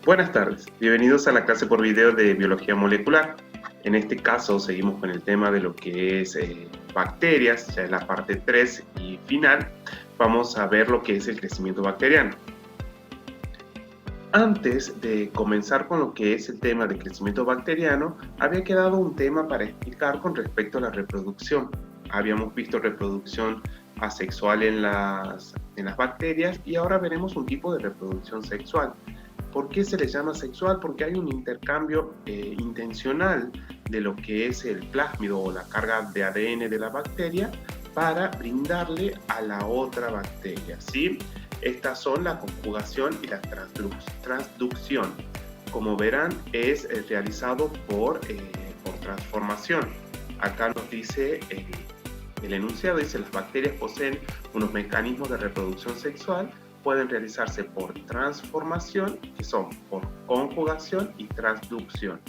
Buenas tardes, bienvenidos a la clase por video de Biología Molecular. En este caso seguimos con el tema de lo que es bacterias, ya es la parte 3 y final. Vamos a ver lo que es el crecimiento bacteriano. Antes de comenzar con lo que es el tema de crecimiento bacteriano, había quedado un tema para explicar con respecto a la reproducción. Habíamos visto reproducción asexual en las bacterias y ahora veremos un tipo de reproducción sexual. ¿Por qué se le llama sexual? Porque hay un intercambio intencional de lo que es el plásmido o la carga de ADN de la bacteria para brindarle a la otra bacteria, ¿sí? Estas son la conjugación y la transducción. Como verán, es realizado por transformación. Acá nos dice el enunciado, dice las bacterias poseen unos mecanismos de reproducción sexual, pueden realizarse por transformación, que son por conjugación y transducción.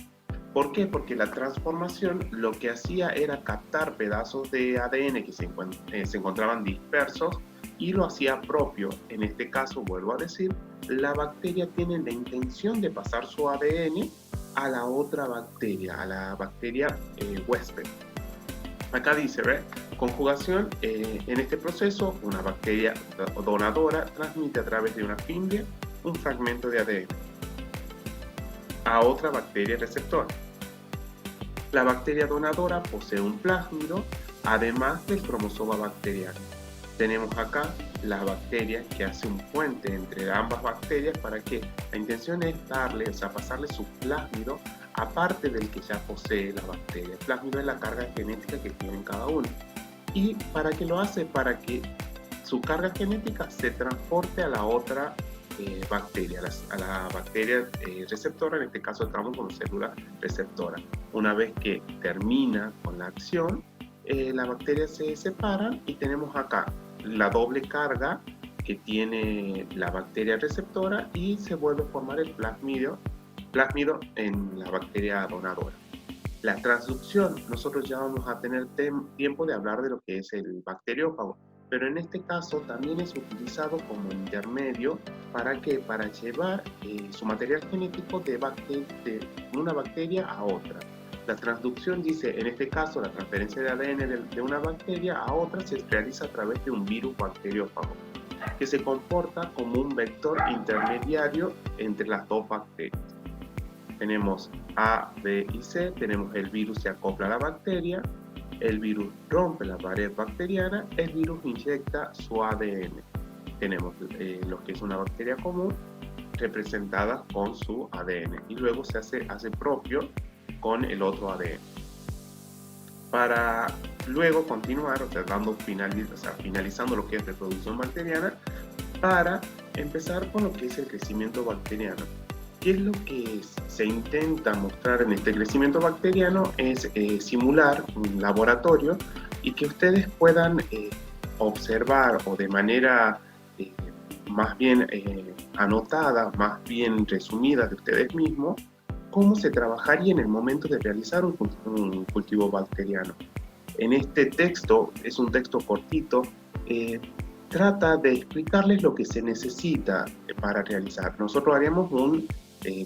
¿Por qué? Porque la transformación lo que hacía era captar pedazos de ADN que se encontraban dispersos y lo hacía propio. En este caso, vuelvo a decir, la bacteria tiene la intención de pasar su ADN a la otra bacteria, a la bacteria huésped. Acá dice, ¿ves? Conjugación, en este proceso, una bacteria donadora transmite a través de una fimbria un fragmento de ADN a otra bacteria receptora. La bacteria donadora posee un plásmido, además del cromosoma bacteriano. Tenemos acá la bacteria que hace un puente entre ambas bacterias para que la intención es darle, o sea, pasarle su plásmido aparte del que ya posee la bacteria. El plásmido es la carga genética que tienen cada uno. ¿Y para qué lo hace? Para que su carga genética se transporte a la otra bacteria, a la bacteria receptora. En este caso estamos con célula receptora. Una vez que termina con la acción, las bacterias se separan y tenemos acá la doble carga que tiene la bacteria receptora y se vuelve a formar el plásmido en la bacteria donadora. La transducción, nosotros ya vamos a tener tiempo de hablar de lo que es el bacteriófago, pero en este caso también es utilizado como intermedio para llevar su material genético de una bacteria a otra. La transducción dice, en este caso, la transferencia de ADN de una bacteria a otra se realiza a través de un virus bacteriófago, que se comporta como un vector intermediario entre las dos bacterias. Tenemos A, B y C, tenemos el virus se acopla a la bacteria, el virus rompe la pared bacteriana, el virus inyecta su ADN. Tenemos lo que es una bacteria común representada con su ADN y luego se hace propio con el otro ADN. Para luego continuar, finalizando lo que es reproducción bacteriana, para empezar con lo que es el crecimiento bacteriano. ¿Qué es lo que se intenta mostrar en este crecimiento bacteriano? Es simular un laboratorio y que ustedes puedan observar o de manera más bien anotada, más bien resumida de ustedes mismos, cómo se trabajaría en el momento de realizar un cultivo bacteriano. En este texto, es un texto cortito, trata de explicarles lo que se necesita para realizar. Nosotros haríamos un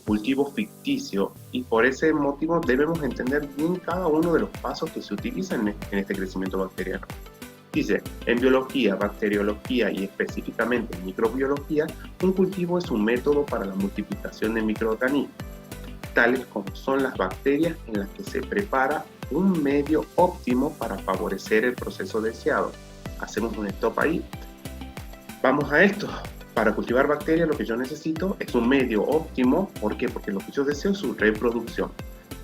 cultivo ficticio y por ese motivo debemos entender bien cada uno de los pasos que se utilizan en este crecimiento bacteriano. Dice, en biología, bacteriología y específicamente en microbiología, un cultivo es un método para la multiplicación de microorganismos, tales como son las bacterias en las que se prepara un medio óptimo para favorecer el proceso deseado. Hacemos un stop ahí. Vamos a esto. Para cultivar bacterias lo que yo necesito es un medio óptimo. ¿Por qué? Porque lo que yo deseo es su reproducción.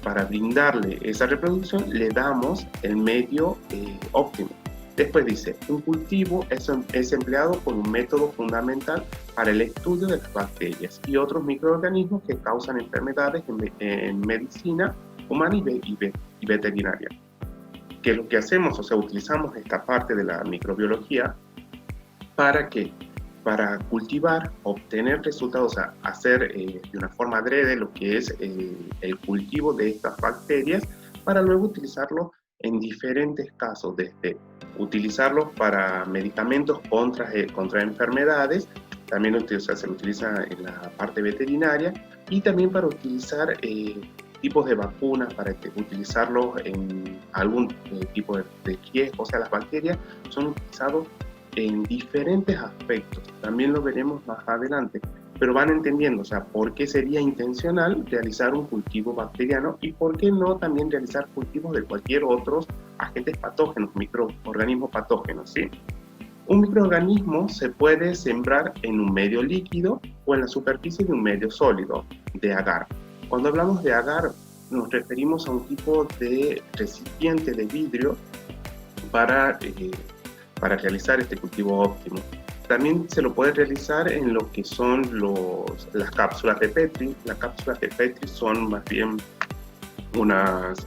Para brindarle esa reproducción le damos el medio óptimo. Después dice, un cultivo es empleado por un método fundamental para el estudio de las bacterias y otros microorganismos que causan enfermedades en medicina humana y veterinaria. ¿Qué es lo que hacemos? O sea, utilizamos esta parte de la microbiología para que para cultivar, obtener resultados, o sea, hacer de una forma adrede lo que es el cultivo de estas bacterias para luego utilizarlo en diferentes casos, desde utilizarlos para medicamentos contra enfermedades también se utiliza en la parte veterinaria y también para utilizar tipos de vacunas, para utilizarlos en algún tipo de riesgo. O sea, las bacterias son utilizadas en diferentes aspectos, también lo veremos más adelante, pero van entendiendo, o sea, por qué sería intencional realizar un cultivo bacteriano y por qué no también realizar cultivos de cualquier otros agentes patógenos, microorganismos patógenos, ¿sí? Un microorganismo se puede sembrar en un medio líquido o en la superficie de un medio sólido, de agar. Cuando hablamos de agar, nos referimos a un tipo de recipiente de vidrio para realizar este cultivo óptimo. También se lo puede realizar en lo que son las cápsulas de Petri. Las cápsulas de Petri son más bien unos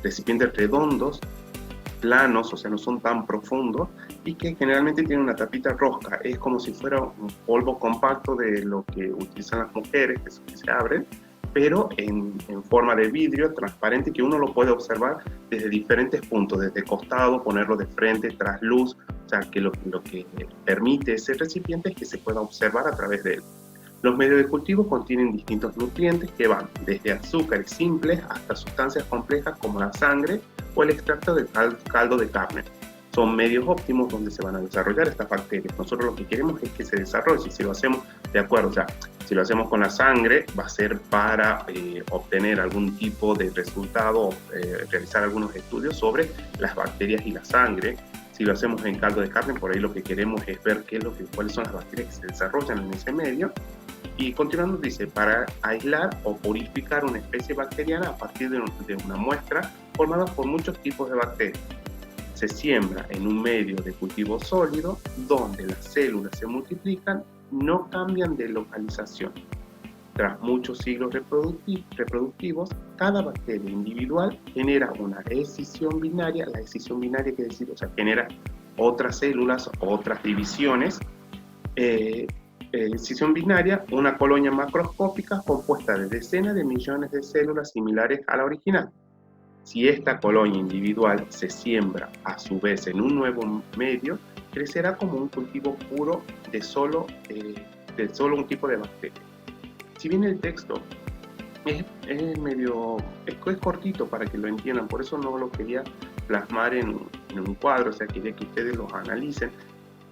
recipientes redondos, planos, o sea, no son tan profundos, y que generalmente tienen una tapita rosca. Es como si fuera un polvo compacto de lo que utilizan las mujeres, que se abren, pero en forma de vidrio transparente, que uno lo puede observar desde diferentes puntos, desde costado, ponerlo de frente, tras luz. O sea, que lo que permite ese recipiente es que se pueda observar a través de él. Los medios de cultivo contienen distintos nutrientes que van desde azúcares simples hasta sustancias complejas como la sangre o el extracto de caldo de carne. Son medios óptimos donde se van a desarrollar estas bacterias. Nosotros lo que queremos es que se desarrolle. Si lo hacemos de acuerdo, o sea, si lo hacemos con la sangre, va a ser para obtener algún tipo de resultado, realizar algunos estudios sobre las bacterias y la sangre. Si lo hacemos en caldo de carne, por ahí lo que queremos es ver cuáles son las bacterias que se desarrollan en ese medio. Y continuando dice, para aislar o purificar una especie bacteriana a partir de una muestra formada por muchos tipos de bacterias. Se siembra en un medio de cultivo sólido donde las células se multiplican, no cambian de localización. Tras muchos ciclos reproductivos, cada bacteria individual genera una escisión binaria. La escisión binaria quiere decir, o sea, genera otras células, otras divisiones. Escisión binaria, una colonia macroscópica compuesta de decenas de millones de células similares a la original. Si esta colonia individual se siembra a su vez en un nuevo medio, crecerá como un cultivo puro de solo un tipo de bacteria. Si bien el texto es cortito para que lo entiendan, por eso no lo quería plasmar en un cuadro, o sea, quería que ustedes lo analicen.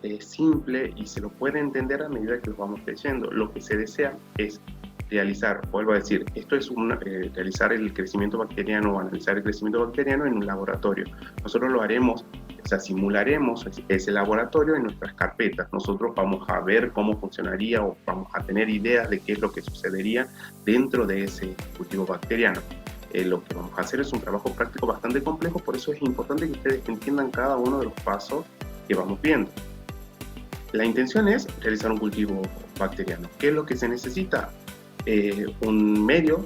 Es simple y se lo puede entender a medida que lo vamos leyendo. Lo que se desea es realizar, vuelvo a decir, esto es realizar el crecimiento bacteriano o analizar el crecimiento bacteriano en un laboratorio. Nosotros lo haremos, o sea, simularemos ese laboratorio en nuestras carpetas. Nosotros vamos a ver cómo funcionaría o vamos a tener ideas de qué es lo que sucedería dentro de ese cultivo bacteriano. Lo que vamos a hacer es un trabajo práctico bastante complejo, por eso es importante que ustedes entiendan cada uno de los pasos que vamos viendo. La intención es realizar un cultivo bacteriano. ¿Qué es lo que se necesita? Un medio,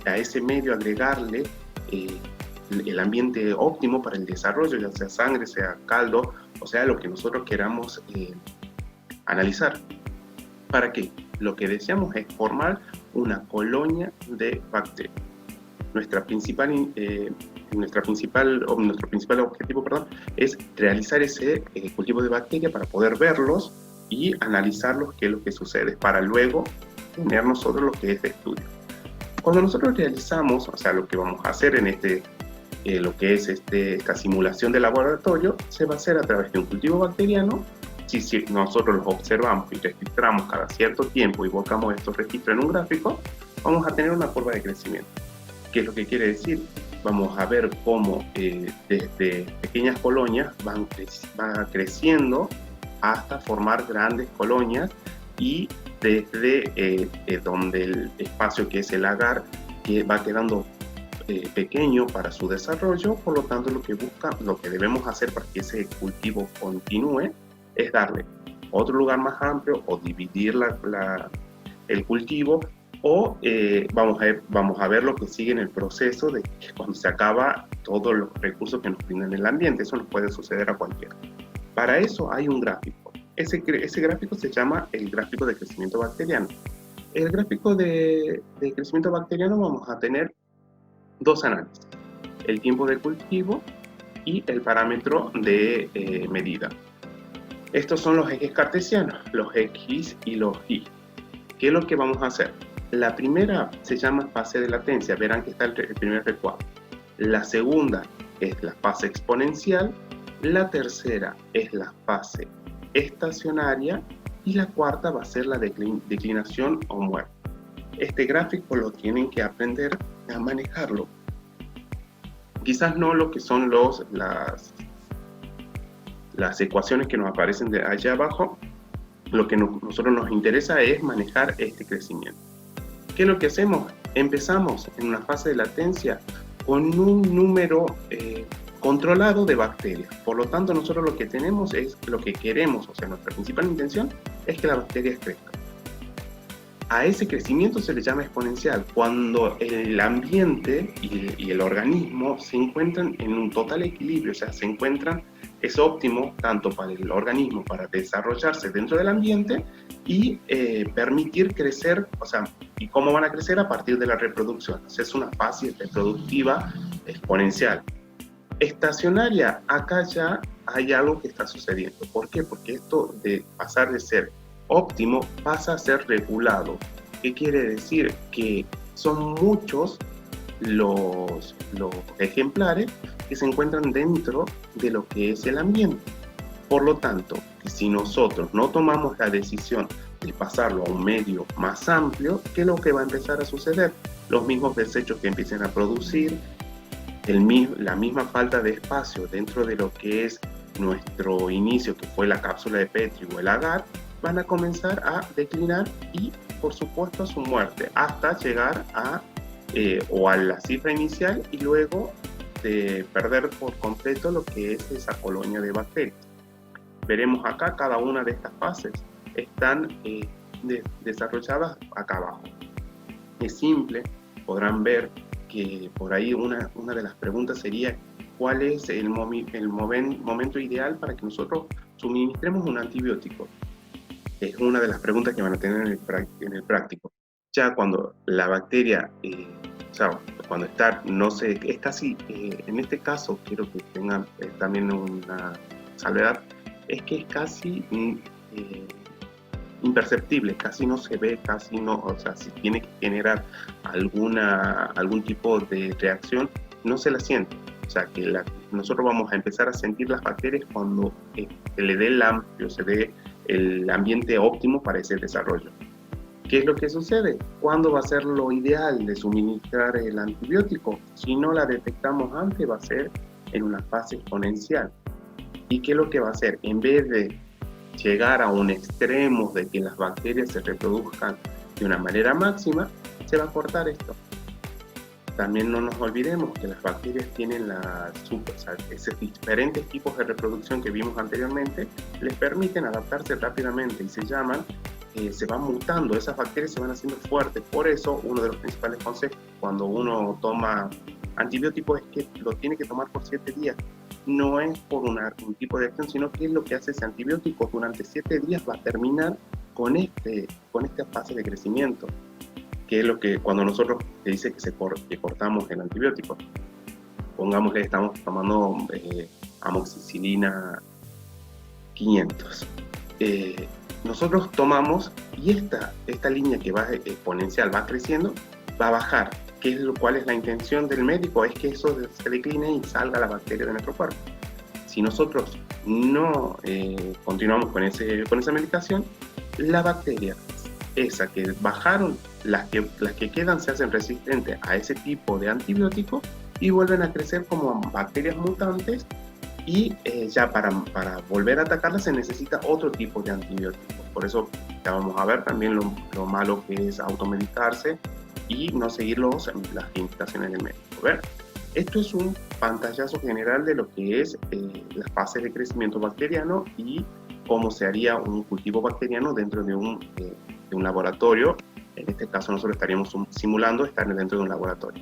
a ese medio agregarle el ambiente óptimo para el desarrollo, ya sea sangre, sea caldo, o sea, lo que nosotros queramos analizar. ¿Para qué? Lo que deseamos es formar una colonia de bacterias. Nuestro principal objetivo, es realizar ese cultivo de bacterias para poder verlos y analizarlos, qué es lo que sucede, para luego tener nosotros lo que es de estudio. Cuando nosotros realizamos, o sea, lo que vamos a hacer en lo que es esta simulación de laboratorio, se va a hacer a través de un cultivo bacteriano. Si nosotros los observamos y registramos cada cierto tiempo y volcamos estos registros en un gráfico, vamos a tener una curva de crecimiento. ¿Qué es lo que quiere decir? Vamos a ver cómo desde pequeñas colonias van creciendo hasta formar grandes colonias, y desde donde el espacio que es el agar que va quedando pequeño para su desarrollo. Por lo tanto, lo que debemos hacer para que ese cultivo continúe es darle otro lugar más amplio o dividir el cultivo, o vamos a ver lo que sigue en el proceso de cuando se acaba todos los recursos que nos brindan el ambiente. Eso nos puede suceder a cualquiera. Para eso hay un gráfico. Ese gráfico se llama el gráfico de crecimiento bacteriano. El gráfico de crecimiento bacteriano vamos a tener dos análisis: el tiempo de cultivo y el parámetro de medida. Estos son los ejes cartesianos, los X y los Y. ¿Qué es lo que vamos a hacer? La primera se llama fase de latencia, verán que está el primer recuadro. La segunda es la fase exponencial, la tercera es la fase estacionaria y la cuarta va a ser la declinación o muerte. Este gráfico lo tienen que aprender a manejarlo. Quizás no lo que son las ecuaciones que nos aparecen de allá abajo. Lo que nosotros nos interesa es manejar este crecimiento. ¿Qué es lo que hacemos? Empezamos en una fase de latencia con un número controlado de bacterias. Por lo tanto, nosotros lo que tenemos es lo que queremos, o sea, nuestra principal intención es que las bacterias crezcan. A ese crecimiento se le llama exponencial, cuando el ambiente y el organismo se encuentran en un total equilibrio, o sea, es óptimo tanto para el organismo para desarrollarse dentro del ambiente y permitir crecer, o sea, ¿y cómo van a crecer? A partir de la reproducción. O sea, es una fase reproductiva exponencial. Estacionaria, acá ya hay algo que está sucediendo. ¿Por qué? Porque esto de pasar de ser óptimo pasa a ser regulado. ¿Qué quiere decir? Que son muchos los ejemplares que se encuentran dentro de lo que es el ambiente. Por lo tanto, si nosotros no tomamos la decisión de pasarlo a un medio más amplio, ¿qué es lo que va a empezar a suceder? Los mismos desechos que empiecen a producir, la misma falta de espacio dentro de lo que es nuestro inicio, que fue la cápsula de Petri o el agar, van a comenzar a declinar y, por supuesto, a su muerte, hasta llegar o a la cifra inicial y luego de perder por completo lo que es esa colonia de bacterias. Veremos acá cada una de estas fases están desarrolladas acá abajo. Es simple, podrán ver que por ahí una de las preguntas sería ¿cuál es el momento ideal para que nosotros suministremos un antibiótico? Es una de las preguntas que van a tener en el práctico. Ya cuando la bacteria, o sea, cuando está, no sé, es casi, en este caso, quiero que tengan también una salvedad, es que es casi imperceptible, casi no se ve, casi no, o sea, si tiene que generar algún tipo de reacción, no se la siente. O sea, que nosotros vamos a empezar a sentir las bacterias cuando se le dé se dé el ambiente óptimo para ese desarrollo. ¿Qué es lo que sucede? ¿Cuándo va a ser lo ideal de suministrar el antibiótico? Si no la detectamos antes, va a ser en una fase exponencial. ¿Y qué es lo que va a hacer? En vez de llegar a un extremo de que las bacterias se reproduzcan de una manera máxima, se va a cortar esto. También no nos olvidemos que las bacterias tienen esos diferentes tipos de reproducción que vimos anteriormente, les permiten adaptarse rápidamente y se van mutando, esas bacterias se van haciendo fuertes. Por eso, uno de los principales consejos cuando uno toma antibióticos es que lo tiene que tomar por 7 días. No es por un tipo de acción, sino que es lo que hace ese antibiótico. Durante 7 días va a terminar con esta fase de crecimiento, que es lo que cuando nosotros se dice que cortamos el antibiótico. Pongámosle, estamos tomando amoxicilina 500. Nosotros tomamos y esta línea que va exponencial, va creciendo, va a bajar. ¿Cuál es la intención del médico? Es que eso se decline y salga la bacteria de nuestro cuerpo. Si nosotros no continuamos con esa medicación, la bacteria, esa que bajaron, las que quedan se hacen resistentes a ese tipo de antibiótico y vuelven a crecer como bacterias mutantes y ya para volver a atacarlas se necesita otro tipo de antibiótico. Por eso ya vamos a ver también lo malo que es automedicarse y no seguir las indicaciones del médico. ¿Ver? Esto es un pantallazo general de lo que es las fases de crecimiento bacteriano y cómo se haría un cultivo bacteriano dentro de un laboratorio. En este caso nosotros estaríamos simulando estar dentro de un laboratorio.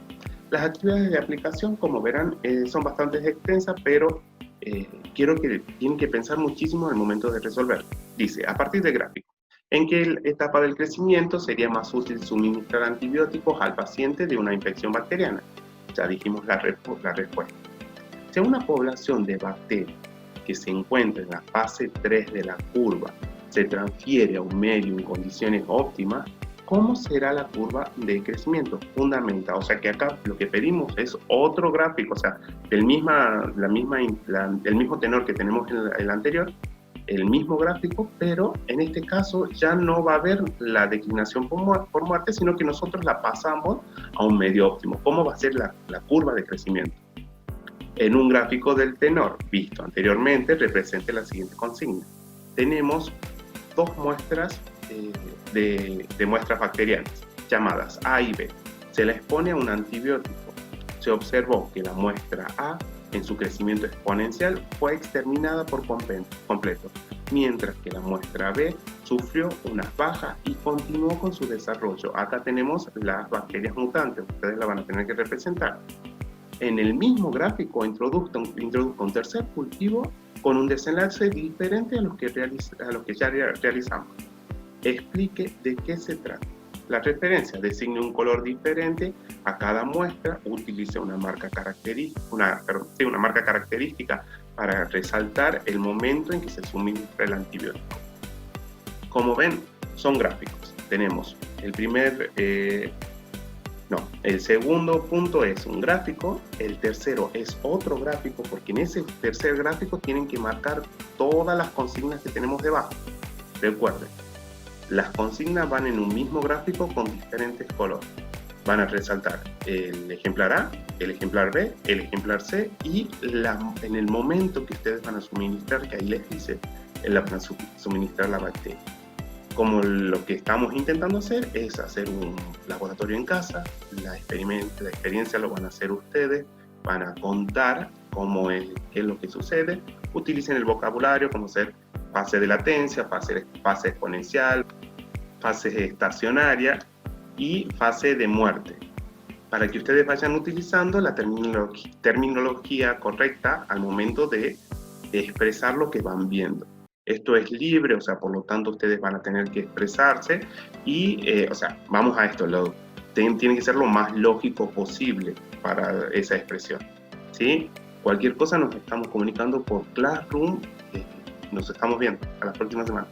Las actividades de aplicación, como verán, son bastante extensas, pero tienen que pensar muchísimo al momento de resolver. Dice, a partir del gráfico, ¿en qué etapa del crecimiento sería más útil suministrar antibióticos al paciente de una infección bacteriana? Ya dijimos la respuesta. Si una población de bacterias que se encuentra en la fase 3 de la curva se transfiere a un medio en condiciones óptimas, ¿cómo será la curva de crecimiento? Fundamental. O sea que acá lo que pedimos es otro gráfico, o sea, el mismo tenor que tenemos en el anterior, el mismo gráfico, pero en este caso ya no va a haber la declinación por muerte, sino que nosotros la pasamos a un medio óptimo. ¿Cómo va a ser la curva de crecimiento? En un gráfico del tenor visto anteriormente representa la siguiente consigna. Tenemos dos muestras de muestras bacterianas llamadas A y B. Se la expone a un antibiótico. Se observó que la muestra A en su crecimiento exponencial fue exterminada por completo, mientras que la muestra B sufrió unas bajas y continuó con su desarrollo. Acá tenemos las bacterias mutantes, ustedes la van a tener que representar. En el mismo gráfico introduzco un tercer cultivo con un desenlace diferente a los que ya realizamos. Explique de qué se trata. La referencia designe un color diferente a cada muestra, utilice una marca característica para resaltar el momento en que se suministra el antibiótico. Como ven, son gráficos. Tenemos el segundo punto es un gráfico, el tercero es otro gráfico, porque en ese tercer gráfico tienen que marcar todas las consignas que tenemos debajo. Recuerden, las consignas van en un mismo gráfico con diferentes colores. Van a resaltar el ejemplar A, el ejemplar B, el ejemplar C y en el momento que ustedes van a suministrar, que ahí les dice, van a suministrar la bacteria. Como lo que estamos intentando hacer es hacer un laboratorio en casa, la experiencia lo van a hacer ustedes, van a contar qué es lo que sucede, utilicen el vocabulario como ser fase de latencia, fase exponencial, fase estacionaria y fase de muerte, para que ustedes vayan utilizando la terminología correcta al momento de expresar lo que van viendo. Esto es libre, o sea, por lo tanto ustedes van a tener que expresarse y, vamos a esto, tiene que ser lo más lógico posible para esa expresión, ¿sí? Cualquier cosa nos estamos comunicando por Classroom, nos estamos viendo, a la próxima semana.